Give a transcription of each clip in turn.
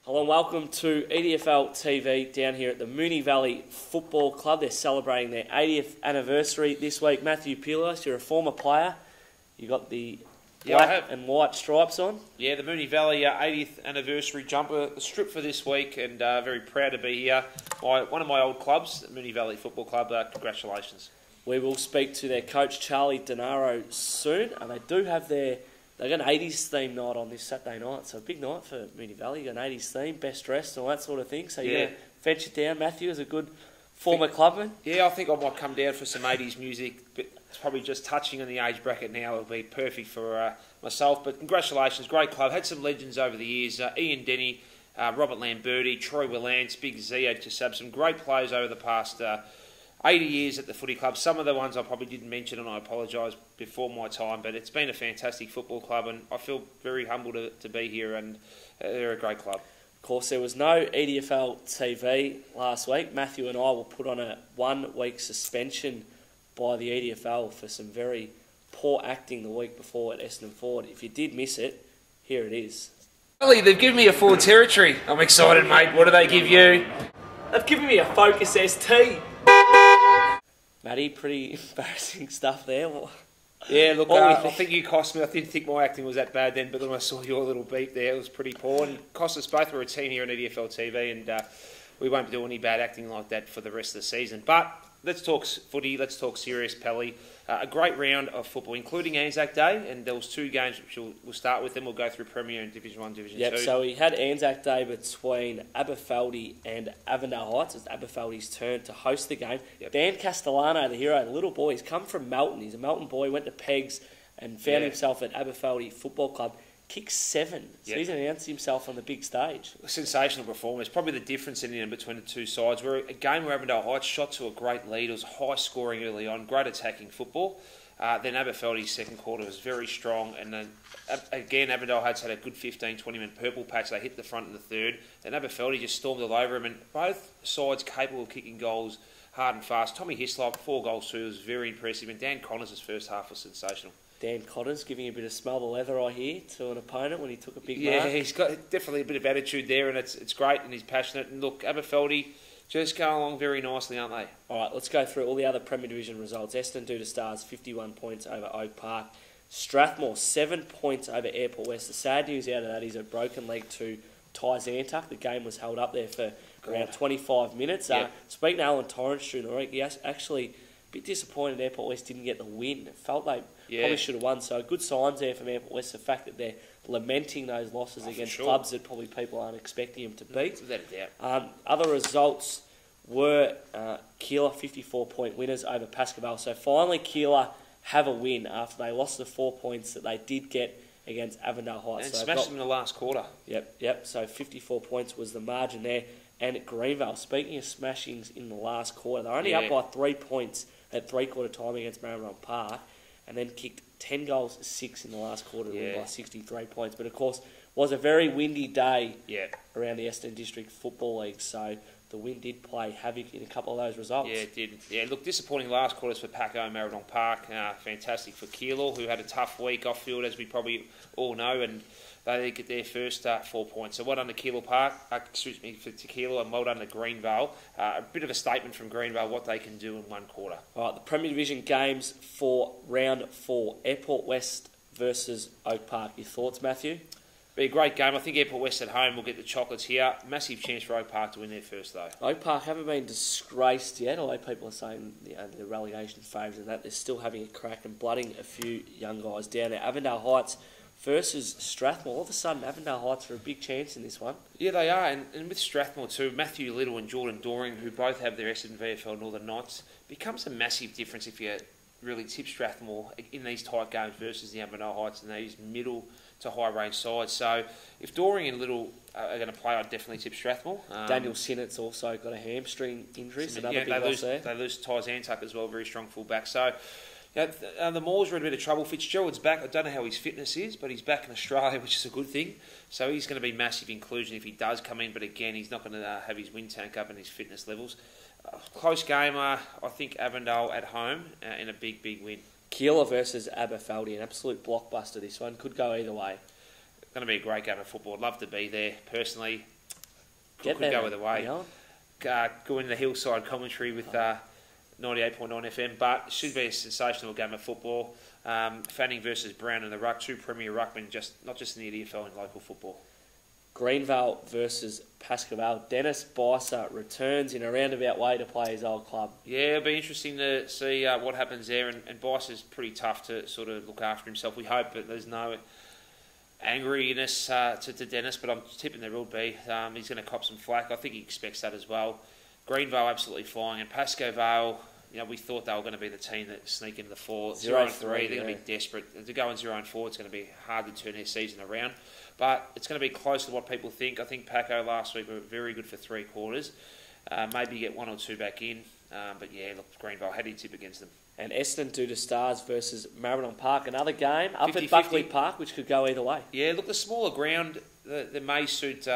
Hello and welcome to EDFL TV down here at the Moonee Valley Football Club. They're celebrating their 80th anniversary this week. Matthew Pillios, you're a former player. You got the black and white stripes on. Yeah, the Moonee Valley 80th anniversary jumper, the strip for this week, and very proud to be here. One of my old clubs, the Moonee Valley Football Club. Congratulations. We will speak to their coach, Charlie Denaro, soon, and they do have they've got an 80s theme night on this Saturday night, so a big night for Moonee Valley. You've got an 80s theme, best dressed and all that sort of thing. So you're going to venture down, Matthew, as a good former clubman? Yeah, I think I might come down for some 80s music, but it's probably just touching on the age bracket now. It'll be perfect for myself. But congratulations, great club. Had some legends over the years. Ian Denny, Robert Lamberti, Troy Willance, Big Z. Just had some great players over the past 80 years at the footy club. Some of the ones I probably didn't mention, and I apologise before my time, but it's been a fantastic football club, and I feel very humbled to be here, and they're a great club. Of course, there was no EDFL TV last week. Matthew and I were put on a 1-week suspension by the EDFL for some very poor acting the week before at Essendon Ford. If you did miss it, here it is. They've given me a full territory. I'm excited, mate. What do they give you? They've given me a Focus ST. Matty, pretty embarrassing stuff there. Yeah, look, I think you cost me. I didn't think my acting was that bad then, but then I saw your little beep there. It was pretty poor, and cost us both. We're a team here on EDFL TV, and we won't do any bad acting like that for the rest of the season. But let's talk footy. Let's talk serious, Pelly. A great round of football, including Anzac Day, and there was 2 games which we'll start with. Then we'll go through Premier and Division 1, Division 2. Yep, so we had Anzac Day between Aberfeldy and Avondale Heights. It's Aberfeldy's turn to host the game. Yep. Dan Castellano, the hero, the little boy, he's come from Melton. He's a Melton boy, went to Pegs and found himself at Aberfeldy Football Club. Kicked 7, so he's announced himself on the big stage. Sensational performance. Probably the difference in between the two sides. We're a game where Avondale Heights shot to a great lead. It was high scoring early on, great attacking football. Then Aberfeldy's second quarter was very strong, and then again Avondale Heights had a good 15-20 minute purple patch. They hit the front in the third. Then Aberfeldy just stormed all over him, and both sides capable of kicking goals hard and fast. Tommy Hislop, 4 goals too, was very impressive, and Dan Connors' first half was sensational. Dan Connors giving a bit of smell the leather, I hear, to an opponent when he took a big mark. Yeah, he's got definitely a bit of attitude there, and it's great, and he's passionate. And look, Aberfeldy just going along very nicely, aren't they? All right, let's go through all the other Premier Division results. Essendon do to Stars, 51 points over Oak Park. Strathmore, 7 points over Airport West. The sad news out of that is a broken leg to Zantuck. The game was held up there for around 25 minutes. Speaking to Alan Torrance during the week, he actually a bit disappointed Airport West didn't get the win. It felt they probably should have won. So good signs there from Airport West. The fact that they're lamenting those losses against clubs that probably people aren't expecting them to beat. Without a doubt. Other results were Keilor 54-point winners over Pascoe. So finally Keilor have a win after they lost the 4 points that they did get against Avondale Heights. And smashed them in the last quarter. Yep. So 54 points was the margin there. And at Greenvale, speaking of smashings in the last quarter, they're only up by 3 points at 3-quarter time against Maribyrnong Park, and then kicked 10 goals, 6 in the last quarter to win by 63 points. But of course, was a very windy day around the Essendon District Football League, so the wind did play havoc in a couple of those results. Yeah, it did. Yeah, look, disappointing last quarters for Paco and Maribyrnong Park. Fantastic for Keilor, who had a tough week off field, as we probably all know, and they get their first 4 points. So well done to Keilor Park, to Keilor, and well done to Greenvale. A bit of a statement from Greenvale what they can do in 1 quarter. All right, the Premier Division games for round 4, Airport West versus Oak Park. Your thoughts, Matthew? Be a great game. I think Airport West at home will get the chocolates here. Massive chance for Oak Park to win there first, though. Oak Park haven't been disgraced yet, although people are saying the relegation favours and that. They're still having a crack and blooding a few young guys down there. Avondale Heights versus Strathmore. All of a sudden, Avondale Heights are a big chance in this one. Yeah, they are. And with Strathmore too, Matthew Little and Jordan Doring, who both have their Essendon VFL Northern Knights, becomes a massive difference if you really tip Strathmore in these tight games versus the Avondale Heights and these middle to high range sides. So if Doring and Little are going to play, I'd definitely tip Strathmore. Daniel Sinnott's also got a hamstring injury. So another big loss there. They lose Zantuck as well, very strong fullback. So the Maulers are in a bit of trouble. Fitzgerald's back. I don't know how his fitness is, but he's back in Australia, which is a good thing. So he's going to be massive inclusion if he does come in. But again, he's not going to have his wind tank up and his fitness levels. Close game, I think Avondale at home in a big win. Keilor versus Aberfeldy, an absolute blockbuster this one. Could go either way. Going to be a great game of football. I'd love to be there, personally. Get could there, go either way. Go in the hillside commentary with 98.9 FM, but it should be a sensational game of football. Fanning versus Brown in the ruck, two premier ruckmen, not just in the EDFL and local football. Greenvale versus Pascoe. Dennis Bicer returns in a roundabout way to play his old club. Yeah, it'll be interesting to see what happens there. And Bicer's pretty tough to sort of look after himself. We hope that there's no angriness to Dennis, but I'm tipping there will be. He's going to cop some flack. I think he expects that as well. Greenvale absolutely flying, and Pascoe Vale, we thought they were going to be the team that sneak into the 4. 0-3, they're going to be desperate. To go on 0-4, it's going to be hard to turn their season around. But it's going to be close to what people think. I think Paco last week were very good for 3 quarters. Maybe get 1 or 2 back in. But yeah, look, Greenville, how do you tip against them? And Essendon do to Stars versus Maribyrnong Park. Another game up 50-50. at Buckley Park, which could go either way. Yeah, look, the smaller ground, the may suit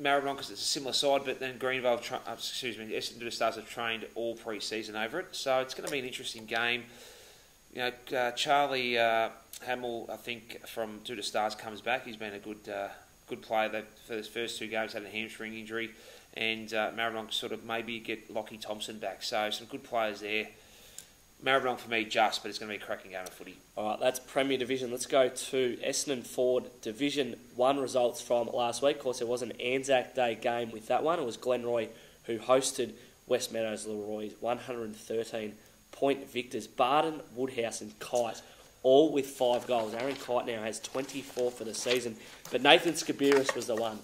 Maribyrnong because it's a similar side, but then Essendon do to Stars have trained all pre-season over it. So it's going to be an interesting game. Charlie Hamill, I think, from Do to Stars comes back. He's been a good player. For his first 2 games, had a hamstring injury. And Maribyrnong sort of maybe get Lockie Thompson back. So some good players there. Maribyrnong for me but it's going to be a cracking game of footy. All right, that's Premier Division. Let's go to Essendon Ford Division 1 results from last week. Of course, there was an Anzac Day game with that one. It was Glenroy who hosted West Meadows Leroy's 113-point victors. Barton, Woodhouse and Kite, all with 5 goals. Aaron Kite now has 24 for the season. But Nathan Skabiris was the one.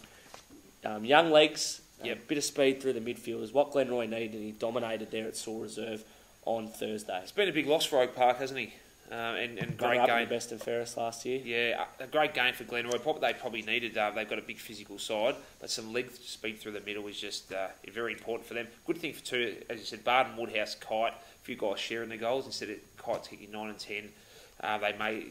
Young legs, a bit of speed through the midfield is what Glenroy needed, and he dominated there at Saw Reserve on Thursday. It's been a big loss for Oak Park, hasn't he? And great game. Best and fairest last year. Yeah, a great game for Glenroy. They probably needed. They've got a big physical side, but some leg speed through the middle is just very important for them. Good thing for 2, as you said, Barton, Woodhouse, Kite. A few guys sharing the goals instead of Kite kicking 9 and 10. They may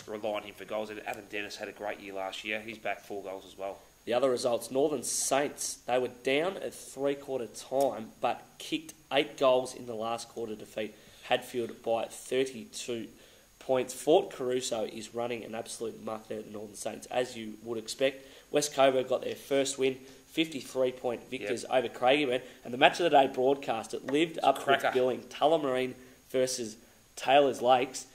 rely on him for goals. Adam Dennis had a great year last year. He's back 4 goals as well. The other results, Northern Saints, they were down at 3-quarter time, but kicked 8 goals in the last quarter to defeat Hadfield by 32 points. Fort Caruso is running an absolute muck there at the Northern Saints, as you would expect. West Coburg got their first win, 53-point victors over Craigieburn, and the match of the day broadcast, it lived up to its billing. Tullamarine versus Taylors Lakes.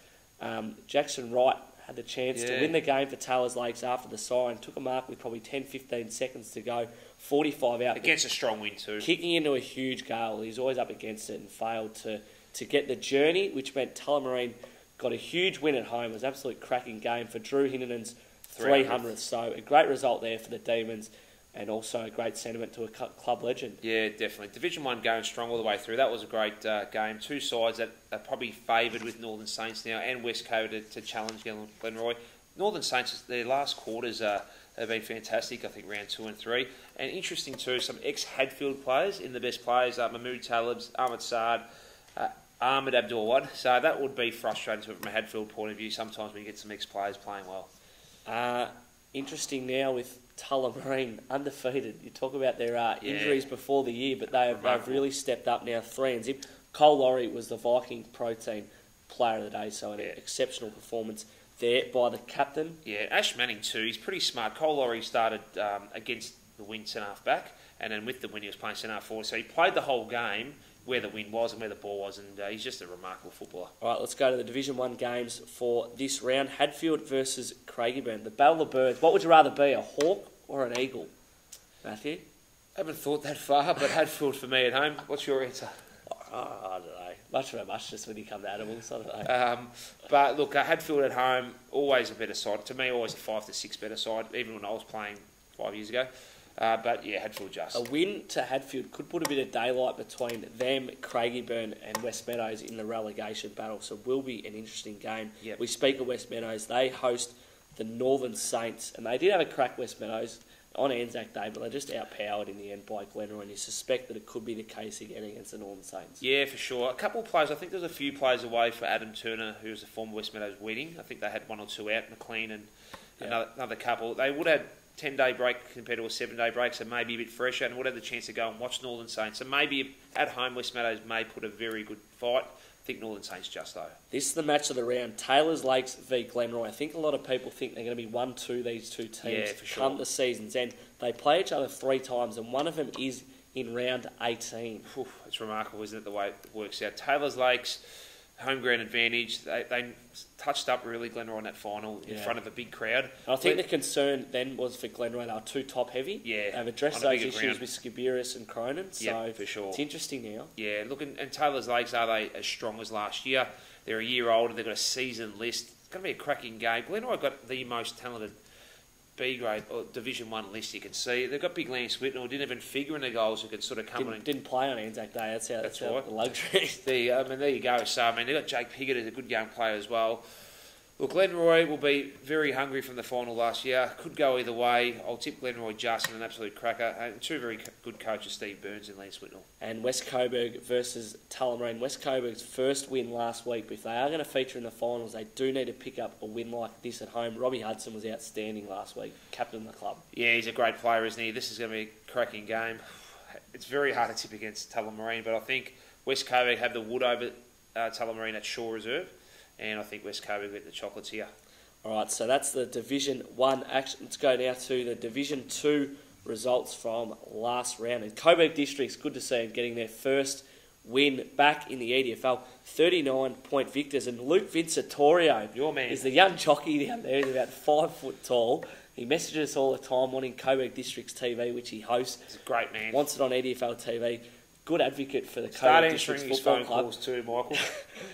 Jackson Wright had the chance to win the game for Taylors Lakes after the siren. Took a mark with probably 10-15 seconds to go. 45 out. Against a strong win too. Kicking into a huge gale. He's always up against it and failed to get the journey, which meant Tullamarine got a huge win at home. It was an absolute cracking game for Drew Hinnan's 300th. So a great result there for the Demons, and also a great sentiment to a club legend. Yeah, definitely. Division 1 going strong all the way through. That was a great game. 2 sides that are probably favoured with Northern Saints now and West Coast to challenge Glenroy. Northern Saints, their last quarters have been fantastic, I think, round 2 and 3. And interesting too, some ex-Hadfield players in the best players, Mahmood Talibs, Ahmed Saad, Ahmed Abdul-Wad. So that would be frustrating from a Hadfield point of view sometimes when you get some ex-players playing well. Interesting now with Tullamarine undefeated. You talk about their injuries before the year, but they've really stepped up now, 3-0. Cole Laurie was the Viking Pro Team Player of the Day, so an exceptional performance there by the captain. Yeah, Ash Manning too. He's pretty smart. Cole Laurie started against the wing centre-half back, and then with the win he was playing centre-half forward. So he played the whole game where the win was and where the ball was, and he's just a remarkable footballer. All right, let's go to the Division 1 games for this round. Hadfield versus Craigieburn. The Battle of Birds. What would you rather be, a hawk or an eagle, Matthew? I haven't thought that far, but Hadfield for me at home. What's your answer? I don't know. Much of a muchness when you come to animals. I don't know. But look, Hadfield at home, always a better side. To me, always a 5 to 6 better side, even when I was playing 5 years ago. But yeah, Hadfield just. A win to Hadfield could put a bit of daylight between them, Craigieburn and West Meadows in the relegation battle. So it will be an interesting game. Yep. We speak of West Meadows. They host the Northern Saints, and they did have a crack, West Meadows, on Anzac Day, but they're just outpowered in the end by Glenroy, and you suspect that it could be the case again against the Northern Saints. Yeah, for sure. A couple of players, I think there's a few players away for Adam Turner, who was a former West Meadows wedding. I think they had 1 or 2 out, McLean and another couple. They would have 10-day break compared to a 7-day break, so maybe a bit fresher, and would have the chance to go and watch Northern Saints. So maybe at home, West Meadows may put a very good fight. I think Northern Saints just though. This is the match of the round. Taylors Lakes v Glenroy. I think a lot of people think they're going to be 1-2, these two teams, Yeah, for sure. come the season's end. They play each other 3 times, and one of them is in round 18. It's remarkable, isn't it, the way it works out. Taylors Lakes, home ground advantage. They touched up really Glenroy in that final in front of a big crowd. And I think the concern then was for Glenroy. They were too top heavy. Yeah, they've addressed those issues with Skibiris and Cronin. So for sure. It's interesting now. Yeah, look, and Taylors Lakes, are they as strong as last year? They're a year older. They've got a seasoned list. It's going to be a cracking game. Glenroy got the most talented B grade or Division 1 list you can see. They've got big Lance Whitnell, didn't even figure in the goals who could sort of come on and didn't play on Anzac Day. That's right. The luxury. There you go. So they've got Jake Piggott as a good young player as well. Look, Glenroy will be very hungry from the final last year. Could go either way. I'll tip Glenroy just in an absolute cracker. And two very good coaches, Steve Burns and Lance Whitnell. And West Coburg versus Tullamarine. West Coburg's first win last week. But if they are going to feature in the finals, they do need to pick up a win like this at home. Robbie Hudson was outstanding last week, captain of the club. Yeah, he's a great player, isn't he? This is going to be a cracking game. It's very hard to tip against Tullamarine, but I think West Coburg have the wood over Tullamarine at Shore Reserve. And I think West Coburg get the chocolates here. All right, so that's the Division 1 action. Let's go now to the Division 2 results from last round. And Coburg District's good to see them getting their first win back in the EDFL. 39-point victors. And Luke Vincitorio, your man, is the young jockey down there. He's about 5 foot tall. He messages us all the time wanting Coburg District's TV, which he hosts. He's a great man. Wants it on EDFL TV. Good advocate for the Start Coburg District's Football Club. Calls too, Michael.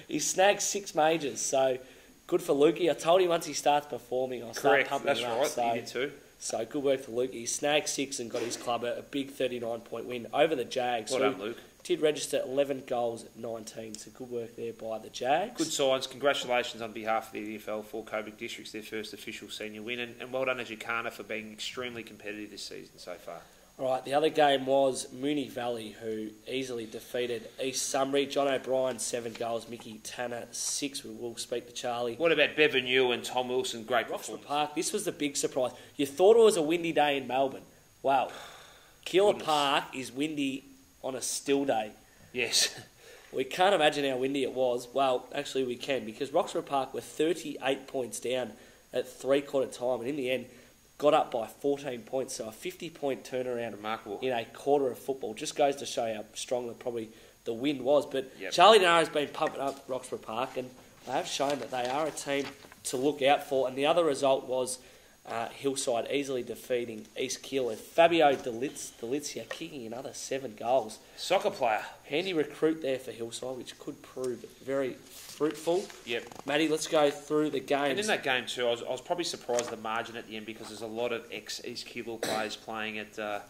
He snagged 6 majors, so good for Lukey. I told him once he starts performing, I'll start pumping him up. That's right, he did too. So good work for Lukey. He snagged 6 and got his club a big 39-point win over the Jags. Well done, Luke. Did register 11 goals, 19, so good work there by the Jags. Good signs. Congratulations on behalf of the EDFL for Coburg Districts, their first official senior win, and well done Educana for being extremely competitive this season so far. All right, the other game was Moonee Valley, who easily defeated East Sunbury. John O'Brien, 7 goals. Mickey Tanner, 6. We will speak to Charlie. What about Bevan Yu and Tom Wilson? Great Roxburgh performance. Park, this was the big surprise. You thought it was a windy day in Melbourne. Wow. Keilor Park is windy on a still day. Yes. We can't imagine how windy it was. Well, actually we can, because Roxburgh Park were 38 points down at three-quarter time, and in the end, got up by 14 points, so a 50-point turnaround. Remarkable. In a quarter of football. Just goes to show how strong probably the win was. But yep. Charlie Denaro has been pumping up Roxburgh Park, and they have shown that they are a team to look out for. And the other result was Hillside easily defeating East Keilor. Fabio Delizia kicking another 7 goals. Soccer player. Handy recruit there for Hillside, which could prove very fruitful. Yep. Matty, let's go through the games. And in that game too, I was probably surprised at the margin at the end, because there's a lot of ex-East Keilor players playing at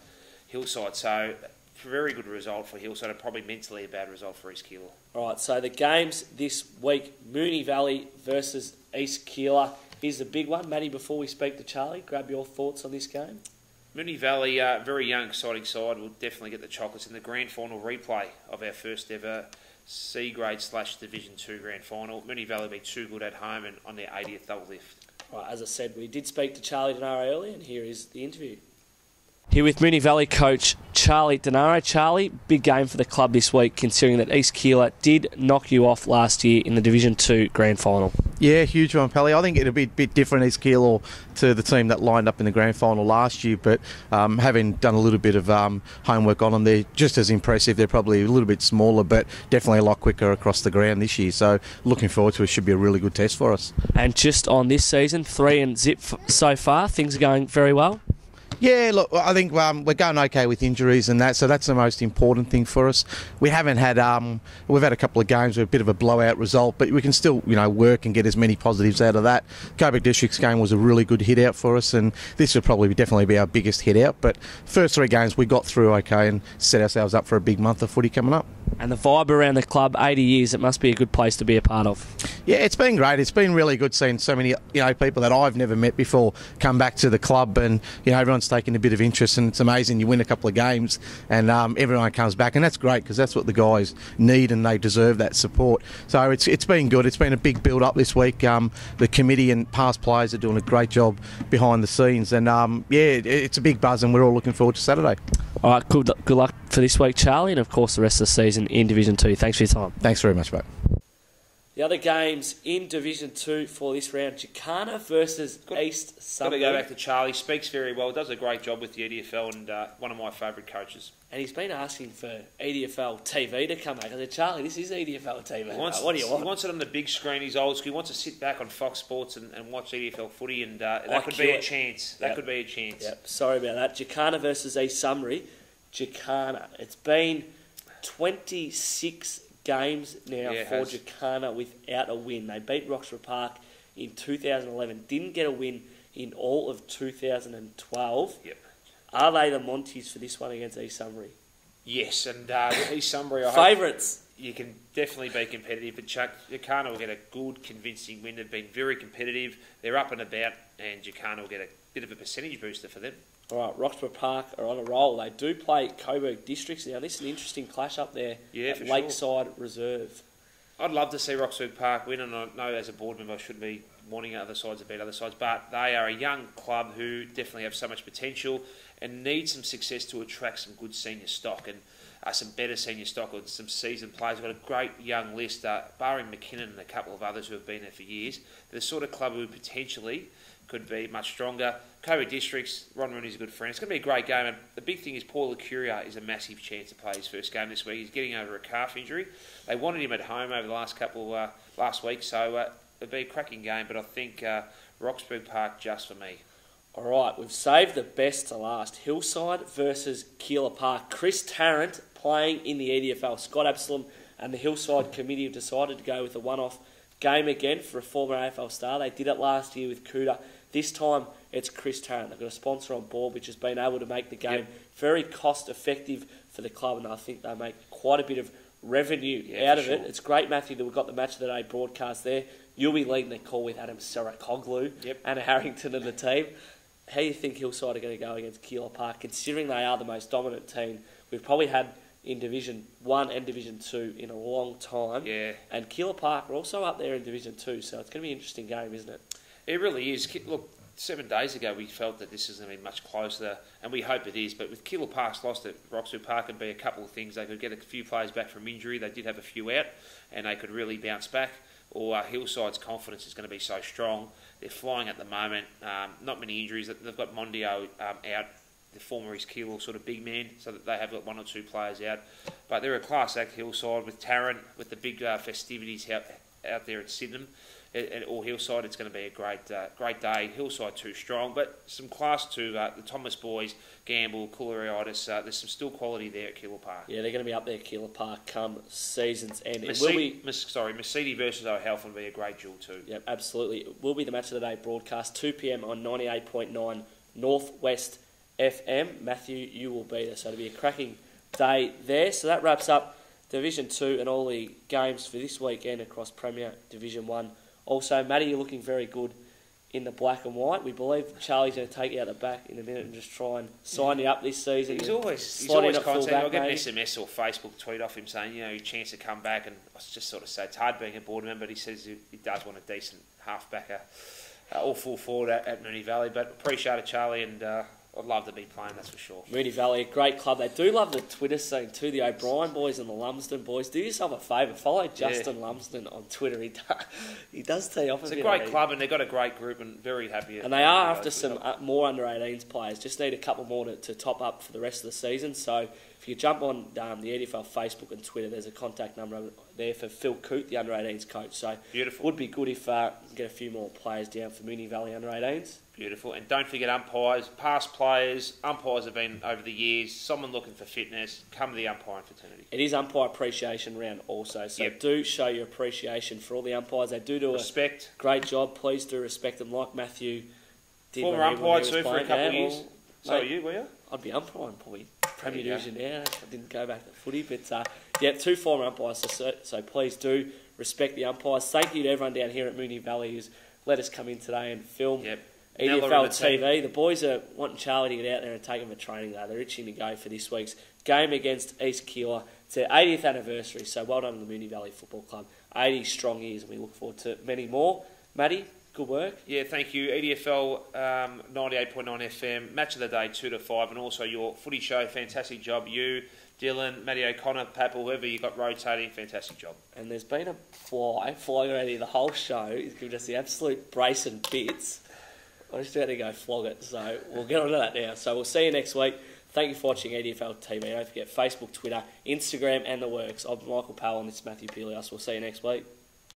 Hillside. So, very good result for Hillside, and probably mentally a bad result for East Keilor. All right, so the games this week, Moonee Valley versus East Keilor. Here's the big one. Matty, before we speak to Charlie, grab your thoughts on this game. Moonee Valley, very young, exciting side, will definitely get the chocolates in the grand final replay of our first ever C grade / Division 2 grand final. Moonee Valley will be too good at home and on their 80th double lift. Right, as I said, we did speak to Charlie Denaro earlier, and here is the interview. Here with Moonee Valley coach Charlie Denaro. Charlie, big game for the club this week, considering that East Keilor did knock you off last year in the Division 2 grand final. Yeah, huge one, Pelly. I think it'll be a bit different, East Keilor, to the team that lined up in the grand final last year, but having done a little bit of homework on them, they're just as impressive. They're probably a little bit smaller, but definitely a lot quicker across the ground this year. So looking forward to it. Should be a really good test for us. And just on this season, 3 and zip so far, things are going very well? Yeah, look, I think we're going okay with injuries and that, so that's the most important thing for us. We haven't had, we've had a couple of games with a bit of a blowout result, but we can still, work and get as many positives out of that. Coburg District's game was a really good hit out for us, and this will probably definitely be our biggest hit out. But first 3 games we got through okay and set ourselves up for a big month of footy coming up. And the vibe around the club, 80 years, it must be a good place to be a part of. Yeah, it's been great. It's been really good seeing so many, people that I've never met before come back to the club, and everyone's taking a bit of interest, and it's amazing. You win a couple of games, and everyone comes back, and that's great because that's what the guys need, and they deserve that support. So it's been good. It's been a big build up this week. The committee and past players are doing a great job behind the scenes, and it's a big buzz, and we're all looking forward to Saturday. All right, good luck for this week, Charlie, and of course the rest of the season in Division 2. Thanks for your time. Thanks very much, mate. The other games in Division 2 for this round, Jacana versus East Got Sunbury. to go back to Charlie. Speaks very well. Does a great job with the EDFL and one of my favourite coaches. And he's been asking for EDFL TV to come back. I said, Charlie, this is EDFL TV. What do you want? He wants it on the big screen. He's old school. He wants to sit back on Fox Sports and watch EDFL footy, and that could be a chance. That could be a chance. Yep. Sorry about that. Jacana versus East Sunbury. Jacana. It's been 26 games now for Jacana without a win. They beat Roxburgh Park in 2011. Didn't get a win in all of 2012. Yep. Are they the Monties for this one against East Sunbury? Yes, and East Sunbury, Favourites. You can definitely be competitive, but Jacana will get a good, convincing win. They've been very competitive. They're up and about, and Jacana will get a bit of a percentage booster for them. All right, Roxburgh Park are on a roll. They do play Coburg Districts now. This is an interesting clash up there at Lakeside Reserve. I'd love to see Roxburgh Park win, and I know as a board member I shouldn't be wanting other sides to beat other sides, but they are a young club who definitely have so much potential and need some success to attract some good senior stock and some better senior stock or some seasoned players. They've got a great young list, barring McKinnon and a couple of others who have been there for years. They're the sort of club who potentially could be much stronger. Coburg Districts, Ron Rooney's a good friend. It's going to be a great game. And the big thing is Paul Lecuria is a massive chance to play his first game this week. He's getting over a calf injury. They wanted him at home over the last week, so it'll be a cracking game. But I think Roxburgh Park just for me. All right, we've saved the best to last. Hillside versus Keilor Park. Chris Tarrant playing in the EDFL. Scott Absalom and the Hillside committee have decided to go with a one-off game again for a former AFL star. They did it last year with Cooter. This time it's Chris Tarrant. They've got a sponsor on board which has been able to make the game very cost-effective for the club, and I think they make quite a bit of revenue out of it. It's great, Matthew, that we've got the Match of the Day broadcast there. You'll be leading the call with Adam Sarakoglu, Anna Harrington and the team. How do you think Hillside are going to go against Keilor Park, considering they are the most dominant team we've probably had in Division 1 and Division 2 in a long time? Yeah. And Keilor Park are also up there in Division 2, so it's going to be an interesting game, isn't it? It really is. Look, 7 days ago we felt that this is going to be much closer, and we hope it is. But with Keilor Park's lost at Roxburgh Park, it'd be a couple of things. They could get a few players back from injury. They did have a few out, and they could really bounce back. Or Hillside's confidence is going to be so strong. They're flying at the moment. Not many injuries. They've got Mondio out, the former East Keilor sort of big man, so that they have got 1 or 2 players out. But they're a class act, Hillside, with Tarrant, with the big festivities out there at Sydenham. Or Hillside, it's going to be a great day. Hillside too strong, but some class to the Thomas boys, Gamble, Cooleritis. There's some still quality there at Keilor Park. Yeah, they're going to be up there at Keilor Park come season's end. Mercedes versus O'Halfin will be a great duel too. Yeah, absolutely. It will be the Match of the Day broadcast, 2 p.m. on 98.9 Northwest FM. Matthew, you will be there, so it'll be a cracking day there. So that wraps up Division 2 and all the games for this weekend across Premier Division 1. Also, Matty, you're looking very good in the black and white. We believe Charlie's going to take you out the back in a minute and just try and sign you up this season. He's always content. I'll get an SMS or Facebook tweet off him saying, your chance to come back. And I just sort of say it's hard being a board member, but he says he does want a decent half-backer or full forward at Moonee Valley. But appreciate it, Charlie, and I'd love to be playing, that's for sure. Moonee Valley, a great club. They do love the Twitter scene too, the O'Brien boys and the Lumsden boys. Do yourself a favour, follow Justin Lumsden on Twitter. He does tee off. It's a great club, and they've got a great group, and very happy. And they are after some more under-18s players. Just need a couple more to top up for the rest of the season. So if you jump on the EDFL Facebook and Twitter, there's a contact number there for Phil Coote, the under-18s coach. So beautiful. Would be good if you get a few more players down for Moonee Valley under-18s. Beautiful. And don't forget umpires, past players. Umpires have been over the years. Someone looking for fitness, come to the umpiring fraternity. It is umpire appreciation round also. So do show your appreciation for all the umpires. They do a great job. Please do respect them like Matthew did. Former umpire too for a couple of years. So are you, were you? I'd be umpiring probably Premier Division now. I didn't go back to footy. But 2 former umpires. So please do respect the umpires. Thank you to everyone down here at Moonee Valley who's let us come in today and film. EDFL TV. The boys are wanting Charlie to get out there and take them for training though. They're itching to go for this week's game against East Keilor. It's their 80th anniversary, so well done to the Moonee Valley Football Club. 80 strong years, and we look forward to many more. Matty, Good work. Yeah, thank you. EDFL 98.9 FM, match of the day 2 to 5, and also your footy show. Fantastic job. You, Dylan, Matty O'Connor, Papel, whoever you got rotating, fantastic job. And there's been a fly flying around here the whole show. He's given us the absolute brace and bits. I just had to go flog it, so we'll get on to that now. So we'll see you next week. Thank you for watching EDFL TV. Don't forget Facebook, Twitter, Instagram, and the works. I'm Michael Pell, and this is Matthew Pillios. We'll see you next week.